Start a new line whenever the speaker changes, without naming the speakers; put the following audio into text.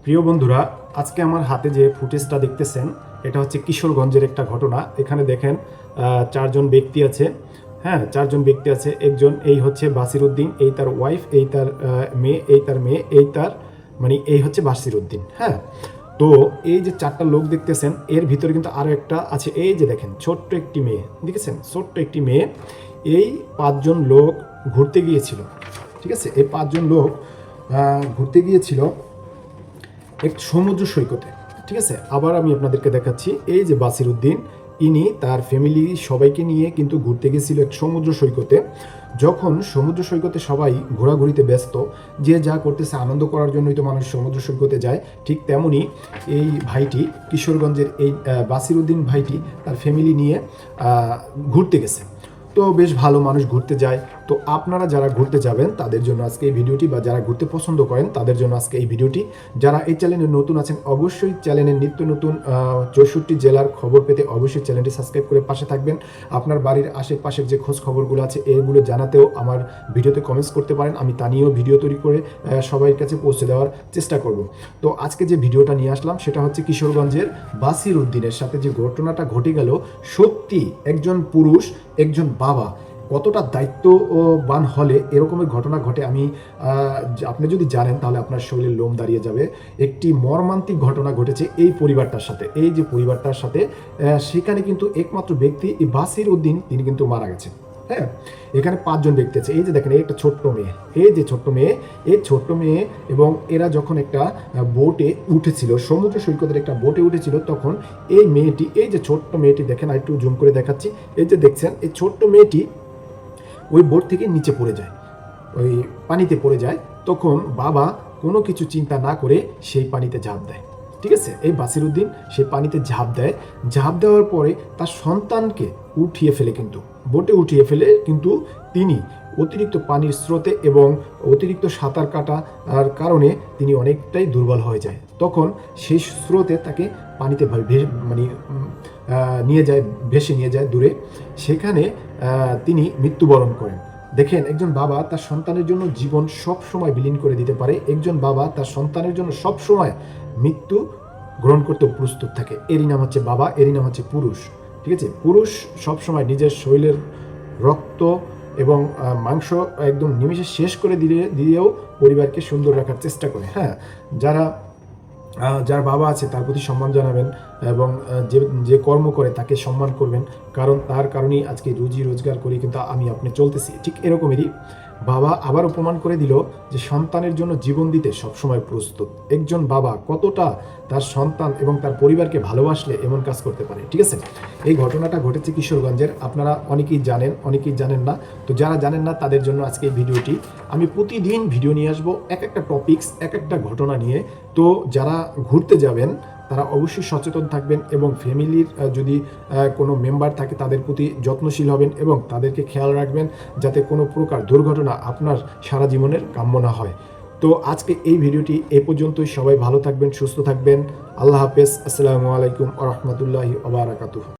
প্রিয় বন্ধুরা, আজকে আমার হাতে যে ফুটেজটা দেখতেছেন এটা হচ্ছে কিশোরগঞ্জের একটা ঘটনা। এখানে দেখেন চারজন ব্যক্তি আছে। হ্যাঁ, চারজন ব্যক্তি আছে। একজন এই হচ্ছে বাসির উদ্দিন, এই তার ওয়াইফ, এই তার মেয়ে, এই তার মেয়ে, এই তার মানে এই হচ্ছে বাসির উদ্দিন। হ্যাঁ, তো এই যে চারটা লোক দেখতেছেন এর ভিতরে কিন্তু আরো একটা আছে। এই যে দেখেন ছোট্ট একটি মেয়ে, দেখেছেন ছোট্ট একটি মেয়ে। এই পাঁচজন লোক ঘুরতে গিয়েছিল। ঠিক আছে, এই পাঁচজন লোক ঘুরতে গিয়েছিল এক সমুদ্র সৈকতে। ঠিক আছে, আবার আমি আপনাদেরকে দেখাচ্ছি। এই যে বাসির উদ্দিন, ইনি তার ফ্যামিলি সবাইকে নিয়ে কিন্তু ঘুরতে গেছিল এক সমুদ্র সৈকতে। যখন সমুদ্র সৈকতে সবাই ঘোরাঘুরিতে ব্যস্ত, যে যা করতেছে আনন্দ করার জন্যই তো মানুষ সমুদ্র সৈকতে যায়, ঠিক তেমনি এই ভাইটি, কিশোরগঞ্জের এই বাসির উদ্দিন ভাইটি তার ফ্যামিলি নিয়ে ঘুরতে গেছে। তো বেশ ভালো, মানুষ ঘুরতে যায়। তো আপনারা যারা ঘুরতে যাবেন তাদের জন্য আজকে এই ভিডিওটি, বা যারা ঘুরতে পছন্দ করেন তাদের জন্য আজকে এই ভিডিওটি। যারা এই চ্যানেলে নতুন আছেন অবশ্যই চ্যানেলের নিত্য নতুন 64 জেলার খবর পেতে অবশ্যই চ্যানেলটি সাবস্ক্রাইব করে পাশে থাকবেন। আপনার বাড়ির আশেপাশের যে খোঁজ খবরগুলো আছে এগুলো জানাতেও আমার ভিডিওতে কমেন্টস করতে পারেন। আমি তা নিয়েও ভিডিও তৈরি করে সবার কাছে পৌঁছে দেওয়ার চেষ্টা করব। তো আজকে যে ভিডিওটা নিয়ে আসলাম সেটা হচ্ছে কিশোরগঞ্জের বাসির উদ্দিনের সাথে যে ঘটনাটা ঘটে গেল। সত্যি একজন পুরুষ, একজন বাবা কতটা দায়িত্ববান হলে এরকমের ঘটনা ঘটে, আমি আপনি যদি জানেন তাহলে আপনার শরীরের লোম দাঁড়িয়ে যাবে। একটি মর্মান্তিক ঘটনা ঘটেছে এই পরিবারটার সাথে। এই যে পরিবারটার সাথে, সেখানে কিন্তু একমাত্র ব্যক্তি এই বাসির উদ্দিন, তিনি কিন্তু মারা গেছেন। হ্যাঁ, এখানে পাঁচজন ব্যক্তি আছে। এই যে দেখেন, এই একটা ছোট্ট মেয়ে, এই যে ছোট্ট মেয়ে, এই ছোট্ট মেয়ে, এবং এরা যখন একটা বোটে উঠেছিল, সমুদ্র সৈকতের একটা বোটে উঠেছিল, তখন এই মেয়েটি, এই যে ছোট্ট মেয়েটি দেখেন, একটু জুম করে দেখাচ্ছি, এই যে দেখছেন এই ছোট্ট মেয়েটি ওই বোট থেকে নিচে পড়ে যায়, ওই পানিতে পড়ে যায়। তখন বাবা কোনো কিছু চিন্তা না করে সেই পানিতে ঝাঁপ দেয়। ঠিক আছে, এই বাসির উদ্দিন সেই পানিতে ঝাঁপ দেয়। ঝাঁপ দেওয়ার পরে তার সন্তানকে উঠিয়ে ফেলে, কিন্তু বোটে উঠিয়ে ফেলে, কিন্তু তিনি অতিরিক্ত পানির স্রোতে এবং অতিরিক্ত সাঁতার কাটার কারণে তিনি অনেকটাই দুর্বল হয়ে যায়। তখন সেই স্রোতে তাকে পানিতে মানে নিয়ে যায়, ভেসে নিয়ে যায় দূরে। সেখানে তিনি মৃত্যুবরণ করেন। দেখেন, একজন বাবা তার সন্তানের জন্য জীবন সব সময় বিলীন করে দিতে পারে। একজন বাবা তার সন্তানের জন্য সব সময় মৃত্যু গ্রহণ করতে প্রস্তুত থাকে। এরই নাম হচ্ছে বাবা, এরই নাম হচ্ছে পুরুষ। ঠিক আছে, পুরুষ সব সময় নিজের শরীরের রক্ত এবং মাংস একদম নিমেষে শেষ করে দিয়েও পরিবারকে সুন্দর রাখার চেষ্টা করে। হ্যাঁ, যার বাবা আছে তার প্রতি সম্মান জানাবেন, এবং যে যে কর্ম করে তাকে সম্মান করবেন, কারণ তার কারণেই আজকে রুজি রোজগার করি কিন্তু আপনি চলতেছি। ঠিক এরকমই বাবা আবার প্রমাণ করে দিল যে সন্তানের জন্য জীবন দিতে সবসময় প্রস্তুত। একজন বাবা কতটা তার সন্তান এবং তার পরিবারকে ভালোবাসলে এমন কাজ করতে পারে। ঠিক আছে, এই ঘটনাটা ঘটেছে কিশোরগঞ্জের। আপনারা অনেকেই জানেন, অনেকেই জানেন না। তো যারা জানেন না তাদের জন্য আজকে এই ভিডিওটি। আমি প্রতিদিন ভিডিও নিয়ে আসবো এক একটা টপিকস, এক একটা ঘটনা নিয়ে। তো যারা ঘুরতে যাবেন তারা অবশ্যই সচেতন থাকবেন, এবং ফ্যামিলির যদি কোনো মেম্বার থাকে তাদের প্রতি যত্নশীল হবেন এবং তাদেরকে খেয়াল রাখবেন যাতে কোনো প্রকার দুর্ঘটনা আপনার সারা জীবনের কাম্য না হয়। তো আজকে এই ভিডিওটি এই পর্যন্তই। সবাই ভালো থাকবেন, সুস্থ থাকবেন। আল্লাহ হাফেজ। আসসালামু আলাইকুম ওয়া রাহমাতুল্লাহি ওয়া বারাকাতুহু।